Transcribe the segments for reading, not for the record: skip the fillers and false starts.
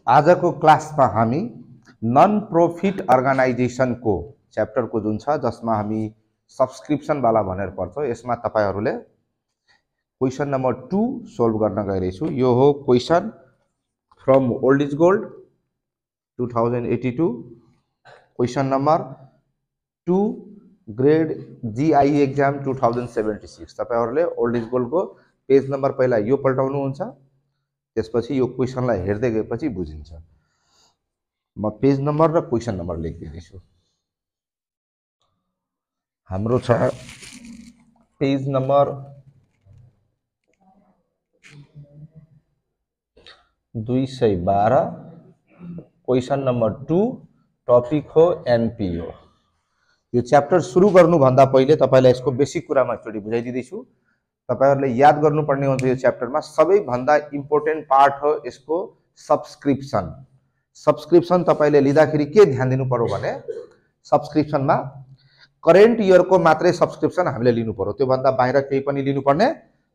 आजको क्लासमा हामी नन प्रॉफिट अर्गनाइजेशन को चैप्टर को जुन छ जसमा हामी सब्सक्रिप्सन वाला भनेर पढ्छौं। यसमा तपाईहरुले क्वेशन नंबर 2 सोल्भ गर्न गइरहेछु। यो हो question from old is gold 2082, question number 2 grade GI exam 2076। तपाईहरुले ओल्ड इज गोल्ड को पेज नंबर पहिला यो पल्टाउनु हुन्छ, त्यसपछि यो क्वेशनलाई हेर्दै गएपछि बुझिन्छ। म पेज नंबर र क्वेशन नंबर लेखिदिन्छु। हाम्रो छ page number 212, question number 2, topic हो एनपीओ। यो च्याप्टर सुरु गर्नु भन्दा पहिले तपाईलाई यसको बेसिक कुरामा एकचोटी बुझाइदिदैछु। तपाईहरुले याद गर्नुपर्ने हुन्छ यो च्याप्टरमा सबैभन्दा इम्पोर्टेन्ट पार्ट हो यसको सब्सक्रिप्सन। सब्सक्रिप्सन तपाईले लिँदाखेरि के ध्यान दिनु पर्यो भने सब्सक्रिप्सनमा करेन्ट इयर को मात्रै सब्सक्रिप्सन हामीले लिनु पर्यो, त्यो भन्दा बाहिर केही पनि लिनु पर्ने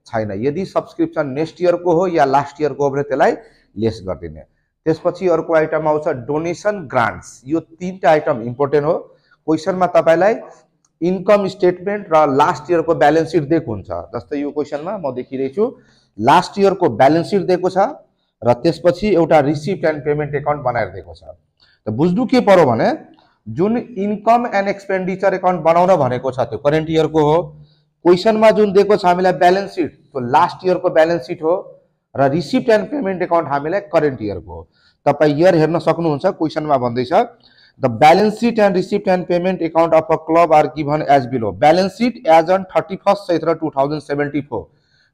छैन। यदि सब्सक्रिप्सन नेक्स्ट इयर को हो या लास्ट इयर को हो भने त्यसलाई लेस गर्दिने। त्यसपछि अर्को आइटम आउँछ डोनेसन ग्रान्ट्स। यो तीनटा आइटम इम्पोर्टेन्ट हो। क्वेशनमा तपाईलाई इन्कम स्टेटमेन्ट र लास्ट इयर को ब्यालेन्स सिट दिएको हुन्छ। जस्तै यो क्वेशनमा म देखिरहेछु लास्ट इयर को ब्यालेन्स सिट दिएको छ र त्यसपछि एउटा रिसिप्ट एन्ड पेमेन्ट अकाउन्ट बनाएर दिएको छ। त बुझ्नु के पर्यो भने जुन इन्कम एन्ड एक्सपेन्डिचर अकाउन्ट बनाउन भनेको छ त्यो करेन्ट इयर को हो। क्वेशनमा जुन दिएको छ हामीलाई ब्यालेन्स सिट त्यो लास्ट इयर को ब्यालेन्स सिट हो र रिसिप्ट एन्ड पेमेन्ट अकाउन्ट हामीलाई करेन्ट इयर को हो। तपाई इयर हेर्न सक्नुहुन्छ। क्वेशनमा भन्दैछ the balance sheet and receipt and payment account of a club are given as below. Balance sheet as on 31st Chaitra 2074,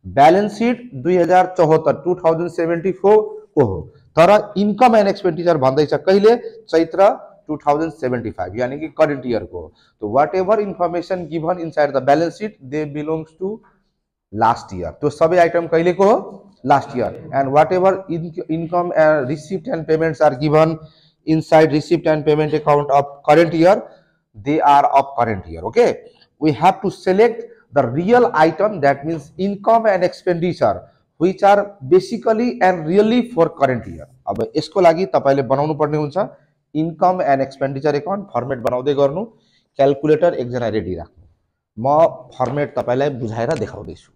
balance sheet 2074 2074 को हो। तर इन्कम एन्ड एक्सपेन्डिचर भन्दैछ कहिले चैत्र 2075 यानी कि करेन्ट इयर को। तो whatever information given inside the balance sheet they belongs to last year. तो सबै आइटम कहिले को हो last year. And whatever income and receipt and payments are given inside receipt and payment account of current year, they are of current year. Okay, we have to select the real item, that means income and expenditure which are basically and really for current year. अब यसको लागि तपाईले बनाउनु पर्ने हुन्छ income and expenditure account. Format बनाउँदै गर्नु, calculator एकजना रेडी राख्नु। म फर्मेट तपाईलाई बुझाएर देखाउँदै छु।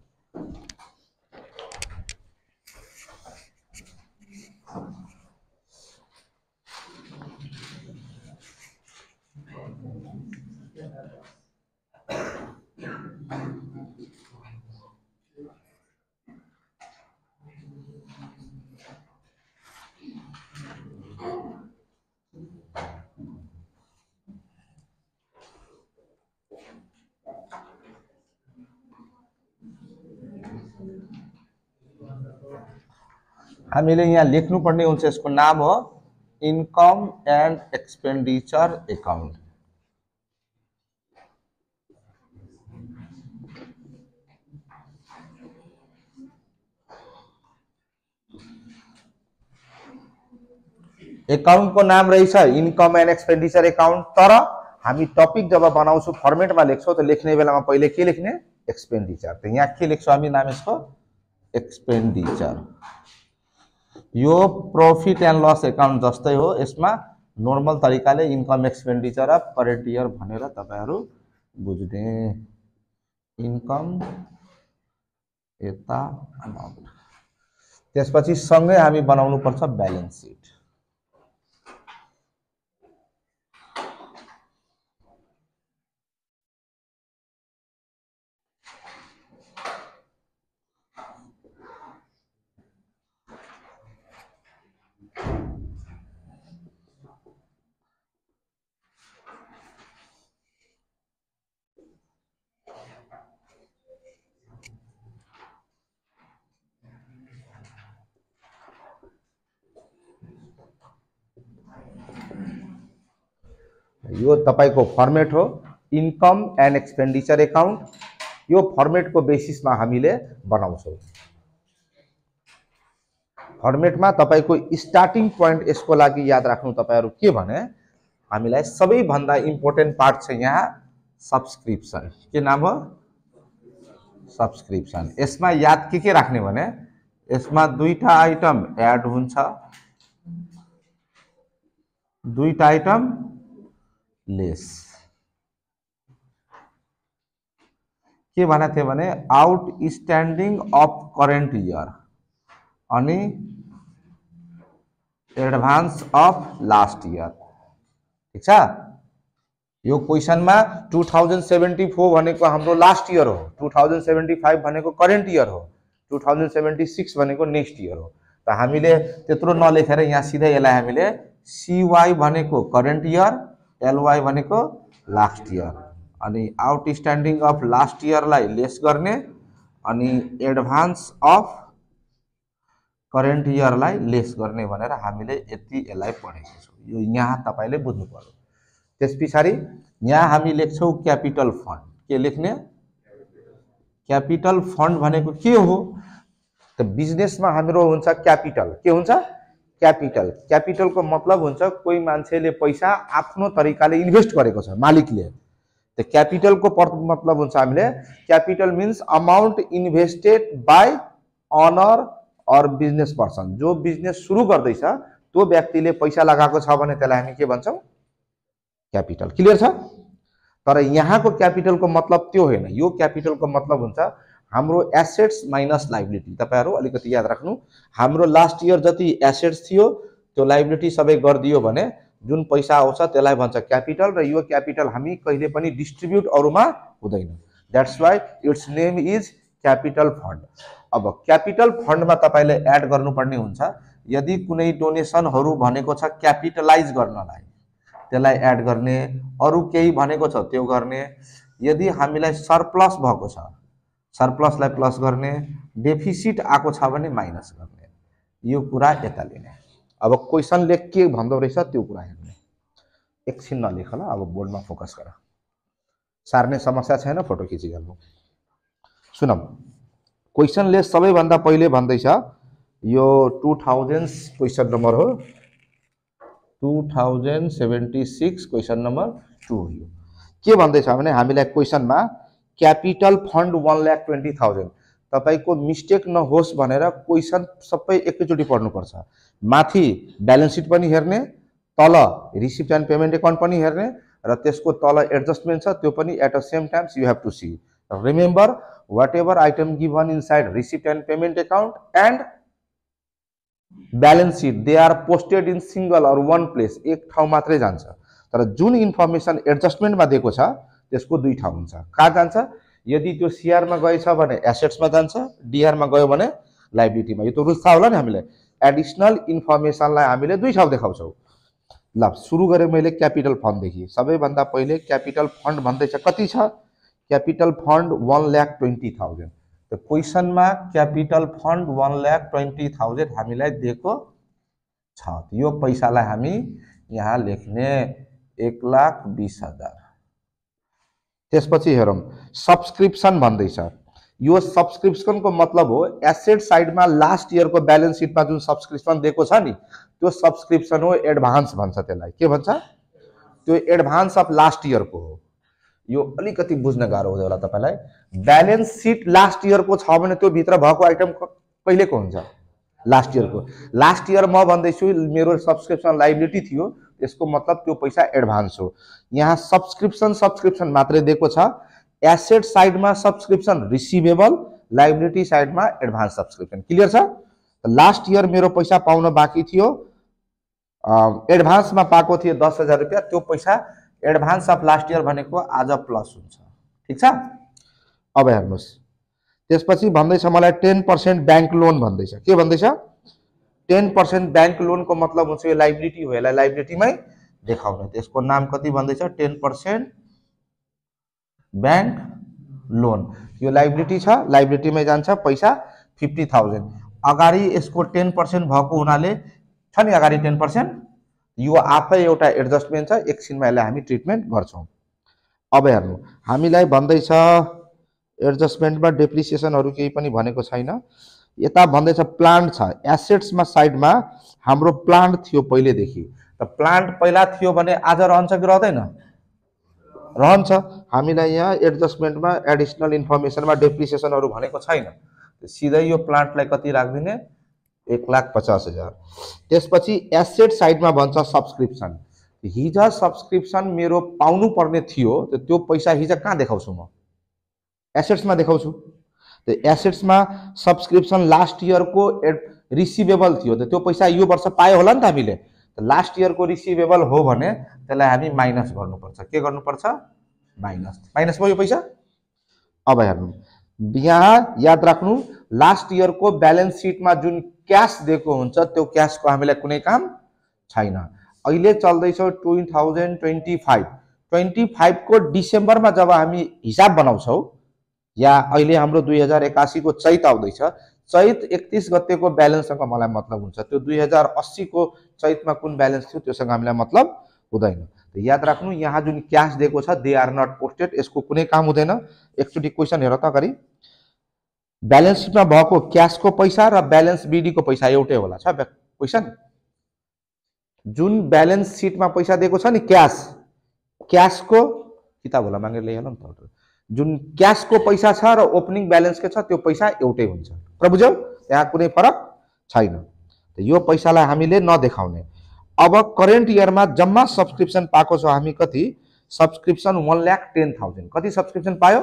हामीले यहाँ लेख्नु पर्ने हुन्छ, यसको नाम हो income and expenditure account. Account को नाम रहेछ इन्कम एन्ड एक्सपेन्डिचर अकाउन्ट। तर हामी टपिक जब बनाउँछौ फर्मेटमा लेख्छौ त लेख्ने बेलामा पहिले के लेख्ने एक्सपेन्डिचर। त यहाँ के लेख्छौ हामी नाम यसको एक्सपेन्डिचर। यो प्रॉफिट एन्ड लस अकाउन्ट जस्तै हो। यसमा नर्मल तरिकाले income expenditure of current year भनेर तपाईहरु बुझ्ने। इन्कम यता अमाउन्ट, त्यसपछि सँगै हामी बनाउनु पर्छ ब्यालेन्स सिट। यो तपाईको फर्मेट हो इन्कम एन्ड एक्सपेन्डिचर अकाउन्ट। यो फर्मेट को बेसिसमा हामीले बनाउँछौ। फर्मेटमा तपाईको स्टार्टिङ पोइन्ट यसको लागि याद राख्नु तपाईहरु के भने हामीलाई सबैभन्दा इम्पोर्टेन्ट पार्ट छ यहाँ सब्सक्रिप्सन। के नाम हो सब्सक्रिप्सन। यसमा याद के राख्ने भने यसमा दुईटा आइटम एड हुन्छ, दुईटा आइटम लेस। के भनेको थियो भने आउटस्ट्यान्डिङ अफ करेन्ट इयर अनि एडभान्स अफ लास्ट इयर। ठीक छ, यो क्वेशनमा 2074 भनेको हाम्रो लास्ट इयर हो, 2075 भनेको करेन्ट इयर हो, 2076 भनेको नेक्स्ट इयर हो। त हामीले त्यत्रो नलेखेर यहाँ सिधै यसलाई हामीले CY भनेको करेन्ट इयर, LY भनेको लास्ट इयर अनि आउटस्ट्यान्डिङ अफ लास्ट इयरलाई लेस गर्ने अनि एडभान्स अफ करेन्ट इयरलाई लेस गर्ने भनेर हामीले यति यसलाई पढेको छौँ। यो यहाँ तपाईले बुझ्नु पर्यो। त्यसपछि यहाँ हामी लेख्छौँ क्यापिटल फन्ड। के लेख्ने? क्यापिटल फन्ड भनेको के हो त बिजनेसमा हाम्रो हुन्छ क्यापिटल। के हुन्छ? क्यापिटल। क्यापिटलको मतलब हुन्छ कोही मान्छेले पैसा आफ्नो तरिकाले इन्भेस्ट गरेको छ, मालिकले। त क्यापिटलको मतलब हुन्छ हामीले capital means amount invested by owner or business person. जो बिजनेस सुरु गर्दैछ त्यो व्यक्तिले पैसा लगाएको छ भने त्यसलाई हामी के भन्छौँ? क्यापिटल। क्लियर छ? तर यहाँको क्यापिटलको मतलब त्यो होइन। यो क्यापिटलको मतलब हुन्छ हाम्रो एसेट्स माइनस लाइबिलिटी। तपाईहरु अलिकति याद राख्नु, हाम्रो लास्ट इयर जति एसेट्स थियो त्यो लाइबिलिटी सबै गरिदियो भने जुन पैसा आउँछ त्यसलाई भन्छ क्यापिटल। र यो क्यापिटल हामी कहिले पनि डिस्ट्रिब्युट अरूमा हुँदैन। That's why it's name is capital fund. अब क्यापिटल फन्डमा तपाईले एड गर्नुपर्ने हुन्छ यदि कुनै डोनेसनहरु भनेको छ क्यापिटलाइज गर्नलाई त्यसलाई एड गर्ने, अरु केही भनेको छ त्यो गर्ने। यदि हामीलाई सरप्लस भएको छ सरप्लसलाई प्लस गर्ने, डेफिसिट आएको छ भने माइनस गर्ने। यो कुरा यता लिने। अब क्वेशनले के भन्दो रहेछ त्यो कुरा हेर्ने। एकछिन नलेख ल, अब बोर्डमा फोकस गर। सार्ने समस्या छैन, फोटो खिचिहाल्नु। सुनौ, क्वेशनले सबैभन्दा पहिले भन्दैछ यो 2000 क्वेशन नम्बर हो, 2076 क्वेशन नम्बर 2 हो। के भन्दैछ भने हामीलाई क्वेशनमा क्यापिटल फन्ड 1,20,000। तपाईको मिस्टेक नहोस् भनेर क्वेशन सबै एकैचोटी पढ्नुपर्छ। माथि ब्यालेन्स सिट पनि हेर्ने, तल रिसिप्ट एन्ड पेमेन्ट अकाउन्ट पनि हेर्ने र त्यसको तल एडजस्टमेन्ट छ त्यो पनि at the same times you have to see. Remember whatever item given inside receipt and payment account and balance sheet they are posted in single or one place। एक ठाउँ मात्रै जान्छ। तर जुन इन्फर्मेसन एडजस्टमेन्ट मा दिएको छ त्यसको दुई ठाउँ हुन्छ। कहाँ जान्छ? यदि त्यो सीआर मा गएछ भने एसेट्स मा जान्छ, डीआर मा गयो भने लायबिलिटी मा। यो त रुल्स थाहा होला नि हामीले। एडिशनल इन्फर्मेसनलाई हामीले दुई ठाउँ देखाउँछौँ। ल सुरु गरे मैले क्यापिटल फन्ड देखि। सबैभन्दा पहिले क्यापिटल फन्ड भन्दैछ कति छ? Capital fund 1,20,000। तो क्वेशन में क्यापिटल फंड 1,20,000 हामीलाई दिएको छ। यो पैसालाई हामी यहाँ लेख्ने 1,20,000। त्यसपछि हेरौं सब्सक्रिप्सन भन्दैछ। यो सब्सक्रिप्सन को मतलब हो एसेट साइड में लास्ट ईयर को बैलेंस शीट में जुन सब्सक्रिप्सन दिएको छ नि त्यो सब्सक्रिप्सन हो, एडभान्स भन्छ त्यसलाई। के भन्छ? त्यो एडभान्स अफ लास्ट ईयर को हो। यो अलिकति बुझ्न गाह्रो हुँदै होला तपाईलाई। बैलेंस शीट लास्ट ईयर को छ भने त्यो भित्र भएको आइटम कहिलेको हुन्छ? लास्ट ईयर को। लास्ट ईयर म भन्दैछु मेरो सब्सक्रिप्सन लायबिलिटी थियो, त्यसको मतलब त्यो पैसा एडभान्स हो। यहाँ सब्सक्रिप्सन मात्रै दिएको छ। एसेट साइड में सब्सक्रिप्सन रिसिभेबल, लायबिलिटी साइड में एडभान्स सब्सक्रिप्सन। क्लियर छ? लास्ट ईयर मेरो पैसा पाउन बाँकी थियो, एडभान्स में पाएको थियो 10,000 रुपैयाँ। त्यो पैसा एडभान्स अफ लास्ट ईयर भनेको आज प्लस हुन्छ। ठीक छ? अब हेर्नुस् त्यसपछि भन्दैछ मलाई 10% बैंक लोन भन्दैछ। के भन्दैछ? 10% बैंक लोन को मतलब हुन्छ यो लायबिलिटी हो, यसलाई लायबिलिटीमै देखाउने। त्यसको नाम कति भन्दैछ? 10% बैंक लोन। यो लायबिलिटी छ, लायबिलिटीमै जान्छ पैसा 50,000। अगाडि यसको 10% भएको हुनाले छ नि अगाडि 10%, यो आफै एउटा एडजस्टमेन्ट छ। एकछिनमा यसलाई हामी ट्रिटमेन्ट गर्छौं। अब हेर्नु हामीलाई भन्दैछ एडजस्टमेन्टमा डेप्रिसिएसनहरु केही पनि भनेको छैन। यता भन्दैछ प्लान्ट छ। एसेट्समा साइडमा हाम्रो प्लान्ट थियो पहिलेदेखि। त प्लान्ट पहिला थियो भने आज रहन्छ कि रहदैन? रहन्छ। हामीलाई यहाँ एडजस्टमेन्टमा एडिसनल इन्फर्मेसनमा डेप्रिसिएसनहरु भनेको छैन। सिधै यो प्लान्टलाई कति राख्दिने 1,50,000। त्यसपछि एसेट साइडमा भन्छ सब्स्क्रिप्सन। हिजो सब्स्क्रिप्सन मेरो पाउनु पर्ने थियो, त्यो पैसा हिजो कहाँ देखाउँछु म? एसेट्समा देखाउँछु। त्यो एसेट्समा सब्स्क्रिप्सन लास्ट इयरको रिसिभेबल थियो, त्यो पैसा यो वर्ष पायो होला नि त हामीले। लास्ट इयरको रिसिभेबल हो भने त्यसलाई हामी माइनस गर्नुपर्छ। के गर्नुपर्छ? माइनस। माइनस भयो पैसा। अब हेर्नु, यहाँ याद राख्नु, लास्ट इयरको ब्यालेन्स सिटमा जुन क्याश दिएको हुन्छ त्यो क्याशको हामीलाई कुनै काम छैन। अहिले चल्दैछ 2025। 25 को डिसेम्बरमा जब हामी हिसाब बनाउँछौ, या अहिले हाम्रो 2081 को चैत आउँदैछ, चैत 31 गतेको ब्यालेन्ससँग मलाई मतलब हुन्छ। त्यो 2080 को चैतमा कुन ब्यालेन्स थियो त्योसँग हामीलाई मतलब हुँदैन। याद राख्नु, यहाँ जुन क्याश दिएको छ दे आर नट पोस्टेड, यसको कुनै काम हुँदैन। एकचोटि क्वेशन हेर त गरी, ब्यालेन्स सिटमा भएको क्याशको पैसा र ब्यालेन्स बीडी को पैसा एउटै होला छ क्वेशन? जुन ब्यालेन्स सिटमा पैसा दिएको छ नि क्याशको किताब होला मागेर ल्याइहाल नि त। जुन क्याशको पैसा छ र ओपनिङ ब्यालेन्स के छ त्यो पैसा एउटै हुन्छ। र बुझ्यौ, यहाँ कुनै फरक छैन। यो पैसालाई हामीले नदेखाउने। अब करेन्ट इयरमा जम्मा सब्स्क्रिप्सन पाएको छ हामी कति? सब्स्क्रिप्सन 1,10,000। कति सब्स्क्रिप्सन पायो?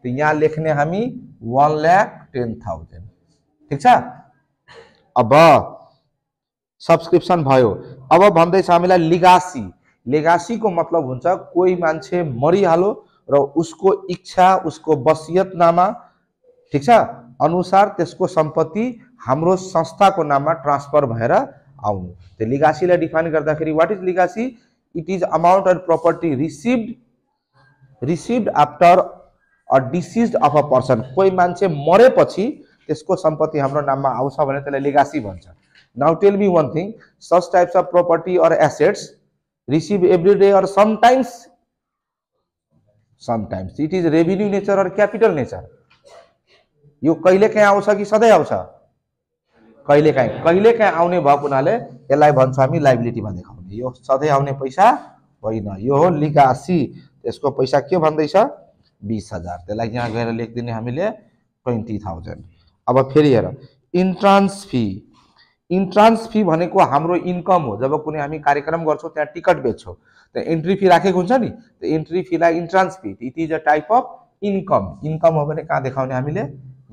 तो यहाँ लेख्ने हामी 1,10,000। ठीक छ? अब सब्स्क्रिप्सन भयो। अब भन्दैछ हामीलाई लिगासी। लेगासी को मतलब हुन्छ कोही मान्छे मरिहाल्यो र उसको इच्छा, उसको वसियतनामा, ठीक छ, अनुसार त्यसको सम्पत्ति हाम्रो संस्थाको नाममा ट्रान्सफर भएर आउनु। त्यो लिगासीलाई डिफाइन गर्दाखेरि what is legacy? It is amount of property received after a deceased of a person. कोही मान्छे मरेपछि त्यसको सम्पत्ति हाम्रो नाममा आउँछ भने त्यसलाई लिगासी भन्छ। Now tell me one thing, such types of property or assets receive every day or sometimes it is revenue nature or capital nature. यो कहिले काहीँ आउँछ कि सधैँ आउँछ? कहिले काहीँ आउने भएको हुनाले यसलाई भन्छ हामी लायबिलिटीमा देखाउने। यो सधैँ आउने पैसा होइन, यो हो लिगासी। त्यसको पैसा के भन्दैछ? 20,000। त्यसलाई यहाँ गएर लेखिदिने हामीले 20,000। अब फेरि हेर, इन्ट्रान्स फी। इन्ट्रान्स फी भनेको हाम्रो इन्कम हो। जब कुनै हामी कार्यक्रम गर्छौं त्यहाँ टिकट बेच्छौं, त्यो एन्ट्री फी राखेको हुन्छ नि, त्यो एन्ट्री फीलाई entrance fee, it is a type of income. Income हो भने कहाँ देखाउने? हामीले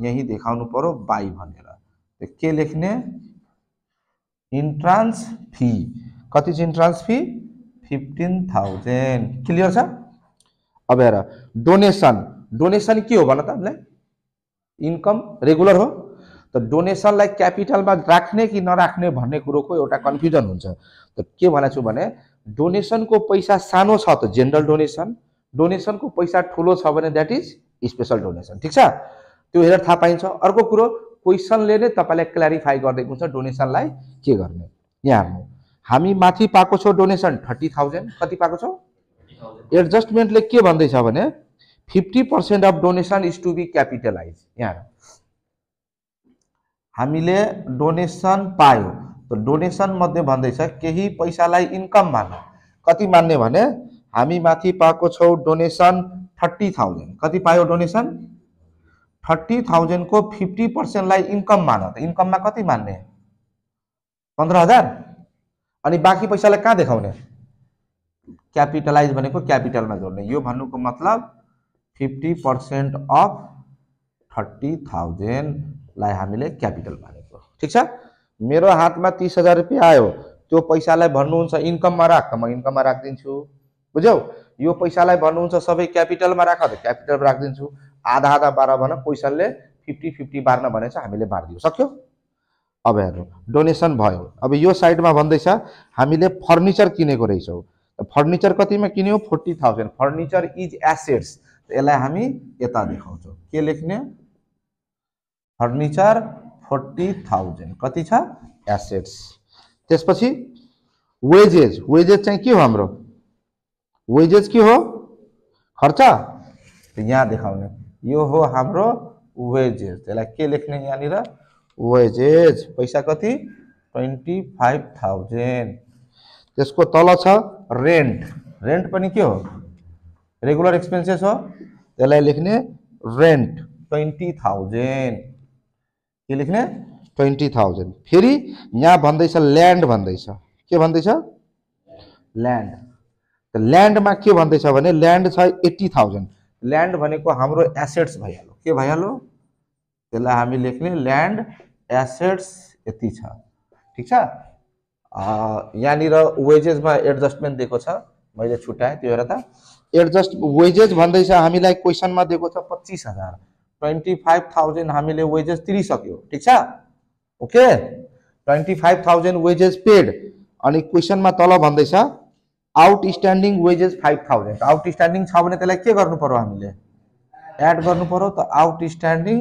यही देखाउनु पर्यो बाई भनेर। के लेख्ने? Entrance fee. कति छ इन्ट्रान्स फी? 15,000। क्लियर छ? अब हेर, डोनेसन। डोनेसन के हो भन त हामीलाई? इन्कम रेगुलर हो। तो डोनेसनलाई क्यापिटलमा राख्ने कि नराख्ने भन्ने कुरोको एउटा कन्फ्युजन हुन्छ। त के भनेछु भने डोनेसनको पैसा सानो छ त जेनरल डोनेसन, डोनेसनको पैसा ठुलो छ भने दैट इज स्पेशल डोनेसन। ठीक छ? त्यो हेरेर थाहा पाइन्छ। अर्को कुरो, क्वेशनले नै तपाईलाई क्ल्यारिफाई गर्दै हुन्छ डोनेसनलाई के गर्ने। यहाँ हेर्नु, हामी माथि पाएको छौ डोनेसन 30,000। कति पाएको छौ? एडजस्टमेन्टले के भन्दैछ भने 50% of donation is to be capitalize. यहाँ हामीले डोनेसन पायो, तो डोनेसन मध्ये भन्दैछ केही पैसालाई इन्कम मान्नु। कति मान्ने भने हामी माथि पाएको छौ डोनेसन 30,000। कति पायो डोनेसन? 30,000 को 50% लाई इन्कम मान। त इन्कममा कति मान्ने? 15,000। अनि बाँकी पैसालाई कहाँ देखाउने? क्यापिटलाइज भनेको क्यापिटलमा जोड्ने। यो भन्नुको मतलब 50% अफ 30,000 लाई हामीले क्यापिटल मानेको। ठीक छ? मेरो हातमा 30,000 रुपैयाँ आयो, त्यो पैसालाई भन्नुहुन्छ इन्कममा राख, म इन्कममा राख्दिन्छु। बुझ्यौ? यो पैसालाई भन्नुहुन्छ सबै क्यापिटलमा राख, त क्यापिटलमा राख्दिन्छु। आधा आधा बार भन, क्वेशनले 50-50 बार्न भनेछ, हामीले बार्दियो। सक्यो? अब हेर्नु, डोनेसन भयो। अब यो साइडमा भन्दैछ हामीले फर्निचर किनेको रहेछौ। फर्निचर कतिमा किन्यौ? 40,000। Furniture is assets. यसलाई हामी यता देखाउँछौ। के लेख्ने? फर्निचर 40,000। कति छ? एसेट्स। त्यसपछि वेजेस। वेजेस चाहिँ के हो हाम्रो? वेजेस के हो? खर्च। तो यहाँ देखाउने यो हो हाम्रो वेजेस। त्यसलाई के लेख्ने? यहाँनिर वेजेस। पैसा कति? 25,000। त्यसको तल छ रेन्ट। रेन्ट पनि के हो? रेगुलर एक्सपेन्सेस हो त्यसलाई लेख्ने रेन्ट 20,000 के लेख्ने 20,000 फेरि यहाँ भन्दैछ ल्यान्ड भन्दैछ के भन्दैछ ल्यान्ड त ल्यान्डमा के भन्दैछ भने ल्यान्ड छ 80,000 ल्यान्ड भनेको हाम्रो एसेट्स भइहाल्यो के भइहाल्यो त्यसलाई हामी लेख्ने ल्यान्ड एसेट्स यति छ ठीक छ यहाँनिर वेजेसमा एडजस्टमेन्ट दिएको छ मैले छुटाएँ त्यो हेर त एडजस्ट वेजेस भन्दैछ हामीलाई क्वेसनमा दिएको छ 25,000 25,000 हामीले वेजेस तिरिसक्यो ठीक छ ओके 25,000 वेजेस पेड अनि क्वेसनमा तल भन्दैछ आउटस्ट्यान्डिङ वेजेस 5,000 आउटस्ट्यान्डिङ छ भने त्यसलाई के गर्नु पर्यो हामीले एड गर्नु पर्यो त आउटस्ट्यान्डिङ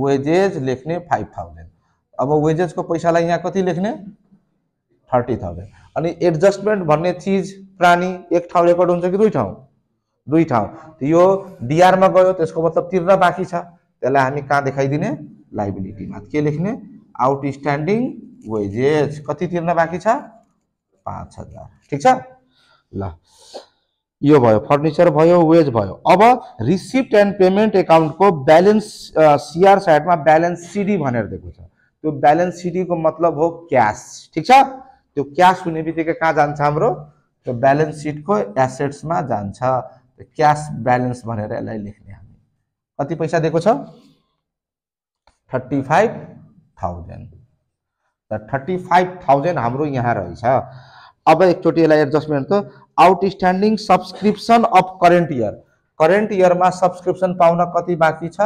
वेजेस लेख्ने 5,000 अब वेजेसको पैसालाई यहाँ कति लेख्ने 30,000 अनि एडजस्टमेन्ट भन्ने चीज प्राणी एक ठाउँ रेकर्ड हुन्छ कि दुई ठाउँ यो डीआर मा गयो त्यसको मतलब तिर्न बाँकी छ त्यसलाई हामी कहाँ देखाइदिने लायबिलिटीमा के लेख्ने आउटस्ट्यान्डिङ वेजेस कति तिर्न बाँकी छ 5,000 ठीक छ ल यो भयो फर्निचर भयो वेज भयो अब रिसिप्ट एन्ड पेमेन्ट एकाउन्टको ब्यालेन्स सीआर साइडमा ब्यालेन्स सीडी भनेर दिएको छ त्यो ब्यालेन्स सीडी को मतलब हो क्याश ठीक छ त्यो क्याश हुने बित्तिकै कहाँ जान्छ हाम्रो त्यो ब्यालेन्स सीट को एसेट्स मा जान्छ क्याश ब्यालेन्स भनेर यसलाई लेख्ने हामी कति पैसा दिएको छ 35,000 त 35,000 हाम्रो यहाँ रहेछ अब एकचोटि यसलाई एडजस्टमेन्ट त आउटस्ट्यान्डिङ सब्सक्रिप्सन अफ करेन्ट इयरमा सब्सक्रिप्सन पाउन कति बाँकी छ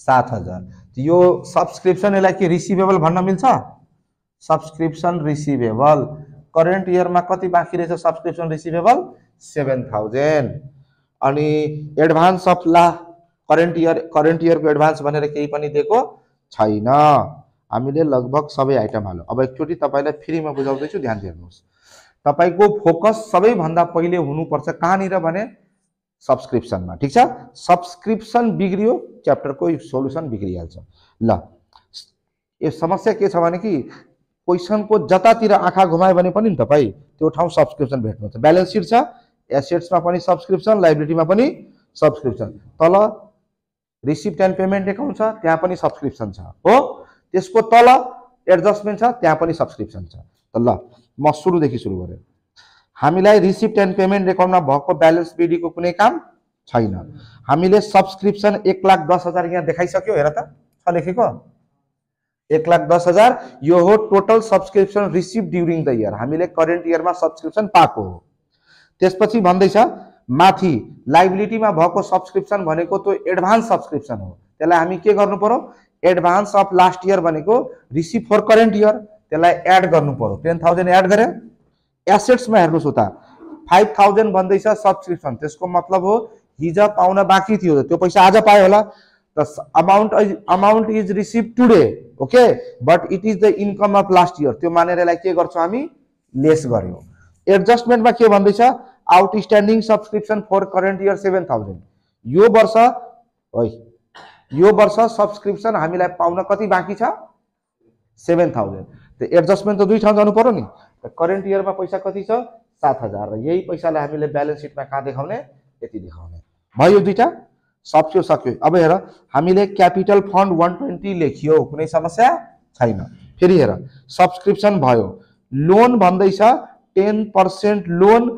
7,000 यो सब्सक्रिप्सन यसलाई के रिसिभेबल भन्न मिल्छ सब्सक्रिप्सन रिसिभेबल करेन्ट इयरमा कति बाँकी रहेछ सब्सक्रिप्सन रिसिभेबल 7,000 अनि एडभान्स अफ ला करेन्ट इयरको एडभान्स भनेर केही पनि दिएको छैन हामीले लगभग सबै आइटम हाल्यो अब एकचोटि तपाईलाई फ्रीमा बुझाउँदैछु ध्यान दिनुहोस् तपाईको फोकस सबैभन्दा पहिले हुनुपर्छ कहाँनिर भने सब्सक्रिप्सनमा ठीक छ सब्सक्रिप्सन बिग्रियो च्याप्टरको सोलुसन बिग्रिहाल्छ ल यो समस्या के छ भने कि क्वेसनको जतातिर आँखा घुमायो भने पनि तपाई त्यो ठाउँ सब्सक्रिप्सन भेट्नुहुन्छ ब्यालेन्स शीट छ एसेट्समा पनि सब्सक्रिप्सन लायबिलिटीमा पनि सब्सक्रिप्सन तल रिसिप्ट एन्ड पेमेन्ट एकाउन्ट छ त्यहाँ पनि सब्सक्रिप्सन छ हो त्यसको तल एडजस्टमेन्ट छ त्यहाँ पनि सब्सक्रिप्सन छ त ल म सुरुदेखि सुरु गरे हामीलाई रिसिप्ट एन्ड पेमेन्ट एकाउन्टमा भएको ब्यालेन्स बिडी को कुनै काम छैन हामीले सब्सक्रिप्सन 1,10,000 यहाँ देखाइसक्यो हेर त छ लेखेको 1,10,000 यो हो total subscription receive during the year हामीले करेन्ट इयरमा सब्सक्रिप्सन पाएको हो त्यसपछि भन्दैछ माथि लायबिलिटीमा भएको सब्सक्रिप्सन भनेको त्यो एडभान्स सब्सक्रिप्सन हो त्यसलाई हामी के गर्नु पर्यो एडभान्स अफ लास्ट इयर भनेको रिसिभ फर करेन्ट इयर त्यसलाई एड गर्नु पर्यो 10,000 एड गरे एसेट्समा हेर्नुस् उता 5,000 भन्दैछ सब्सक्रिप्सन त्यसको मतलब हो हिजो पाउन बाँकी थियो त्यो पैसा आज पायो होला the amount is received today okay but it is the income of last year त्यो मानेर यसलाई के गर्छौं हामी लेस गर्यो एडजस्टमेन्टमा के भन्दैछ outstanding subscription for current year 7,000 यो वर्ष सब्सक्रिप्सन हामीलाई पाउन कति बाँकी छ 7,000 त एडजस्टमेन्ट त दुई ठाउँ जानु पर्यो नि करेन्ट इयरमा पैसा कति छ 7,000 र यही पैसालाई हामीले ब्यालेन्स शीटमा कहाँ देखाउने यति देखाउने भयो दुईटा सक्यो अब हेर हामीले क्यापिटल फन्ड 120 लेखियो कुनै समस्या छैन फेरि हेर सब्सक्रिप्सन भयो लोन भन्दैछ 10% लोन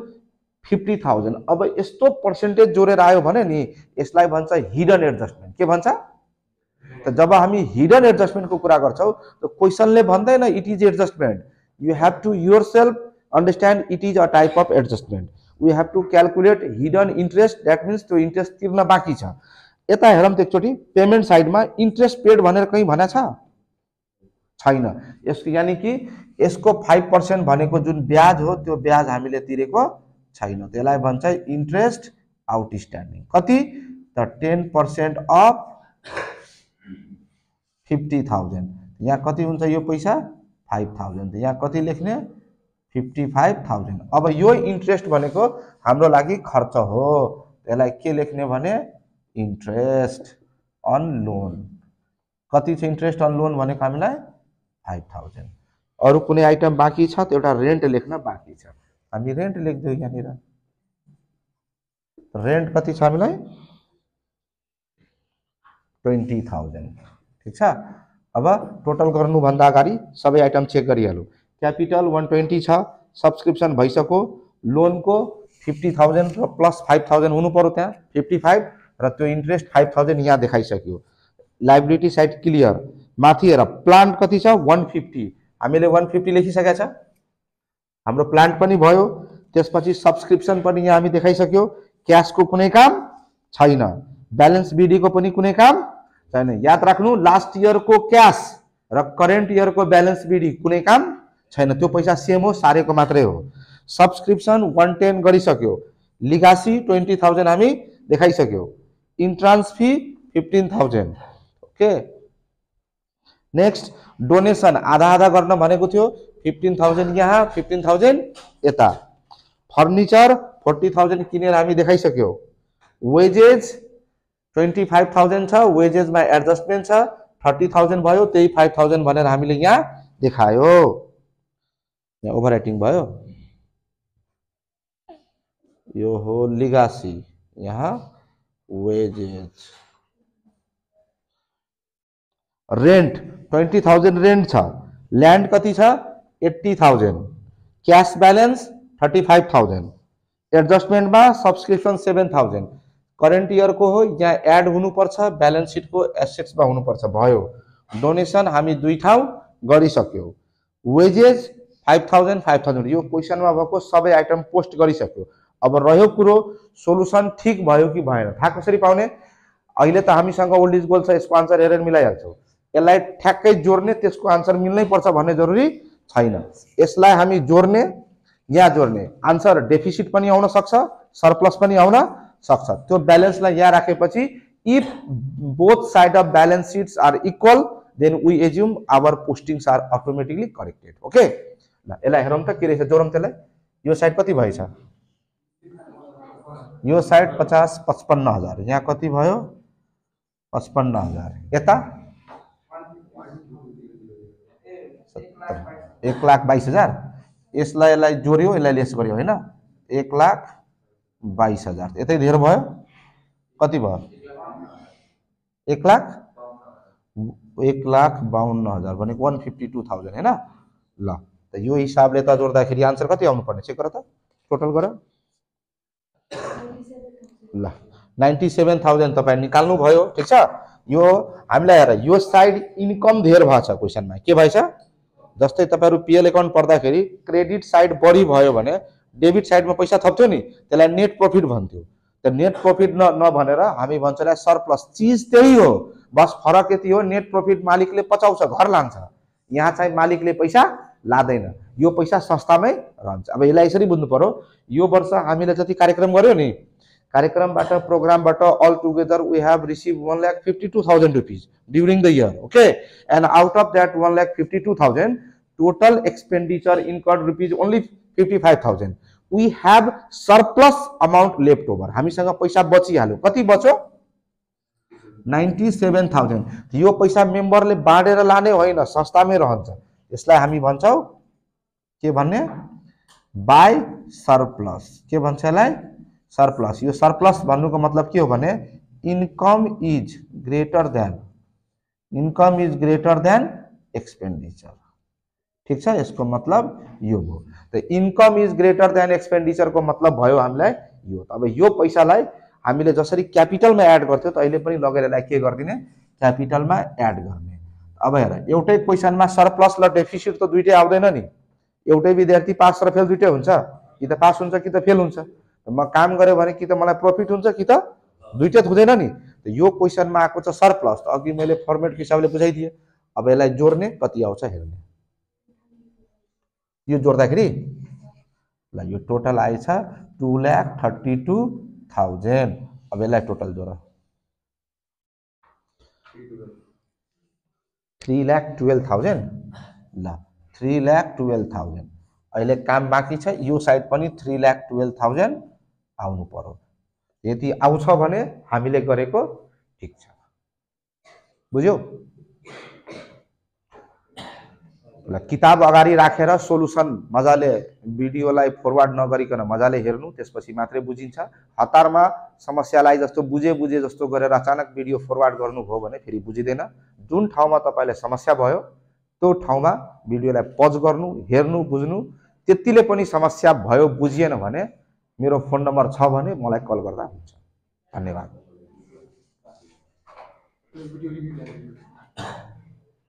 50,000 अब यस्तो पर्सेन्टेज जोडेर आयो भने नि यसलाई भन्छ हिडन एडजस्टमेन्ट के भन्छ त जब हामी हिडन एडजस्टमेन्टको कुरा गर्छौं त क्वेशनले भन्दैन it is adjustment you have to yourself understand it is a type of adjustment we have to calculate hidden interest that means त्यो इन्ट्रेस्ट तिर्न बाँकी छ यता हेरौँ त एकचोटी पेमेन्ट साइडमा इन्ट्रेस्ट पेड भनेर कहीं भनेको छ छैन यसको यानी कि यसको 5% भनेको जुन ब्याज हो त्यो ब्याज हामीले तिरेको छैन त्यसलाई भन्छ इन्ट्रेस्ट आउटस्ट्यान्डिङ कति त 10% अफ 50,000 यहाँ कति हुन्छ यो पैसा 5,000 यहाँ कति लेख्ने 55,000 अब यो इन्ट्रेस्ट भनेको हाम्रो लागि खर्च हो त्यसलाई के लेख्ने भने इन्ट्रेस्ट अन लोन कति छ इन्ट्रेस्ट अन लोन भनेको हामीलाई 5,000 अरु कुनै आइटम बाँकी छ त एउटा रेन्ट लेख्न बाँकी छ हामी रेन्ट लेख्दै यहाँनिर रेन्ट कति छ हामीलाई 20,000 ठीक छ। अब टोटल गर्नु भन्दा अगाडि सबै आइटम चेक गरिहालौं। क्यापिटल 120 छ, सब्सक्रिप्सन भइसक्यो, लोन को 50,000 र प्लस 5,000 हुनु पर्यो त्यहाँ 55 र त्यो इन्ट्रेस्ट 5,000 यहाँ देखाइसक्यो। Liability side clear. माथि हेर प्लान्ट कति छ 150, हामीले 150 लेखिसकेका छ, हाम्रो प्लान्ट पनि भयो। त्यसपछि सब्सक्रिप्सन पनि यहाँ हामी देखाइसक्यो। क्याश को कुनै काम छैन, ब्यालेन्स बीडी को पनि कुनै काम छैन। याद राख्नु लास्ट इयर को क्याश र करेन्ट इयर को ब्यालेन्स बीडी कुनै काम छैन, त्यो पैसा सेम हो, सारेको मात्रै हो। सब्सक्रिप्सन 110 गरिसक्यो, लिगासी 20,000 हामी देखाइसक्यो, entrance fee 15,000 okay. Next donation आधा आधा गर्न भनेको थियो 15,000 यहाँ 15,000 यता। फर्निचर 40,000 किनेर हामी देखाइसक्यो। वेजेज 25,000 छ, वेजेजमा एडजस्टमेन्ट छ 30,000 भयो, त्यही 5,000 भनेर हामीले यहाँ देखायो। यहाँ ओभरराइटिङ भयो, यो हो लिगासी, यहाँ वेजेज। रेन्ट 20,000 रेन्ट छ, ल्यान्ड कति छ 80,000, क्याश ब्यालेन्स 35,000, एडजस्टमेन्टमा सब्सक्रिप्सन 7,000, करेन्ट इयर को हो, यहाँ एड हुनुपर्छ, ब्यालेन्स सिट को एसेट्समा हुनुपर्छ, भयो। डोनेसन हामी 2 ठाउँ गरिसक्यो। वेजेज 5,000 5,000 यो क्वेसनमा भएको सबै आइटम पोस्ट गरिसक्यो। अब रह्यो कुरो सोलुसन ठीक भयो कि भएन, थाहा कसरी पाउने? अहिले त हामीसँग ओल्ड इज गोल्ड छ, यसको आन्सर हेरेर मिलाइहाल्छौँ। यसलाई ठ्याक्कै जोड्ने, त्यसको आन्सर मिल्नै पर्छ भन्ने जरुरी छैन। यसलाई हामी जोड्ने, यहाँ जोड्ने, आन्सर डेफिसिट पनि आउन सक्छ, सरप्लस पनि आउन सक्छ। त्यो ब्यालेन्सलाई यहाँ राखेपछि if both side of balance sheets are equal then we assume our postings are automatically corrected okay. ल यसलाई हेरौँ त के रहेछ, जोडौँ त्यसलाई। यो साइड कति भएछ, यो साइड 55,000, यहाँ कति भयो 55,000, यता 1,22,000। यसलाई जोड्यो, यसलाई लेस गर्यो होइन, 1,22,000, यतै धेर भयो, कति भयो 1,52,000 भनेको 152,000 होइन। ल त यो हिसाबले त जोड्दाखेरि आन्सर कति आउनु पर्ने, चेक गर त, टोटल गर। ल 97,000 तपाईं निकाल्नु भयो, ठीक छ। यो हामीलाई हेर, यो साइड इन्कम धेर भएछ क्वेसनमा, के भएछ? जस्तै तपाईहरु पीएल अकाउन्ट पढ्दाखेरि क्रेडिट साइड बढी भयो भने डेबिट साइडमा पैसा थप्थ्यो नि, त्यसलाई नेट प्रॉफिट भन्थ्यो। त नेट प्रॉफिट नभनेर हामी भन्छौँ सरप्लस, चीज त्यही हो, बस फरक यति हो नेट प्रॉफिट मालिकले पचाउँछ, घर लान्छ, यहाँ चाहिँ मालिकले पैसा लादैन, यो पैसा संस्थामै रहन्छ। अब यसलाई यसरी बुझ्नु पर्यो, यो वर्ष हामीले जति कार्यक्रम गर्यो नि, कार्यक्रमबाट प्रोग्रामबाट all together we have received 1,52,000 rupees during the year, okay, and out of that 1,52,000 total expenditure incurred rupees only 55,000. we have surplus amount left over, हामीसँग पैसा बचिहाल्यो, कति बच्यो 97,000। यो पैसा मेम्बरले बाँडेर लाने होइन, संस्थामै रहन्छ, यसलाई हामी भन्छौं के भन्ने, बाय सरप्लस। के भन्छ यसलाई, सरप्लस। यो सरप्लस भन्नुको मतलब के हो भने income is greater than expenditure, ठीक छ, यसको मतलब यो हो। त income is greater than expenditure को मतलब भयो हामीलाई यो। अब यो पैसालाई हामीले जसरी क्यापिटलमा एड गर्थ्यौ त अहिले पनि लगेर यसलाई के गर्दिने, क्यापिटलमा एड गर्ने। अब हेर, एउटै क्वेसनमा सरप्लस र डेफिसिट त दुईटै आउँदैन नि, एउटै विद्यार्थी पास र फेल दुईटै हुन्छ, कि त पास हुन्छ कि त फेल हुन्छ। म काम गरे भने कि त मलाई प्रॉफिट हुन्छ कि त दुईटै हुँदैन नि। त यो क्वेसनमा आएको छ सरप्लस, त अघि मैले फर्मेटको हिसाबले बुझाइदिए। अब यसलाई जोड्ने कति आउँछ हेर्ने, यो जोड्दाखेरि ल यो टोटल आएछ 2,32,000। अब यसलाई टोटल जोड 3,12,000। ल 3,12,000 अहिले काम बाँकी छ, यो साइड पनि 3,12,000 आउनु पर्यो। यदि आउँछ भने हामीले गरेको ठिक छ, बुझ्यौ? किताब अगाडि राखेर सोलुसन मजाले भिडियोलाई फरवर्ड नगरिकन मजाले हेर्नु, त्यसपछि मात्रै बुझिन्छ। हतारमा समस्यालाई जस्तो बुझे जस्तो गरेर अचानक भिडियो फरवर्ड गर्नुभयो भने फेरि बुझिँदैन। जुन ठाउँमा तपाईलाई समस्या भयो त्यो ठाउँमा भिडियोलाई पज गर्नु, हेर्नु, बुझ्नु। त्यतिले पनि समस्या भयो बुझिएन भने मेरो फोन नम्बर छ भने मलाई कल गर्दा हुन्छ। धन्यवाद।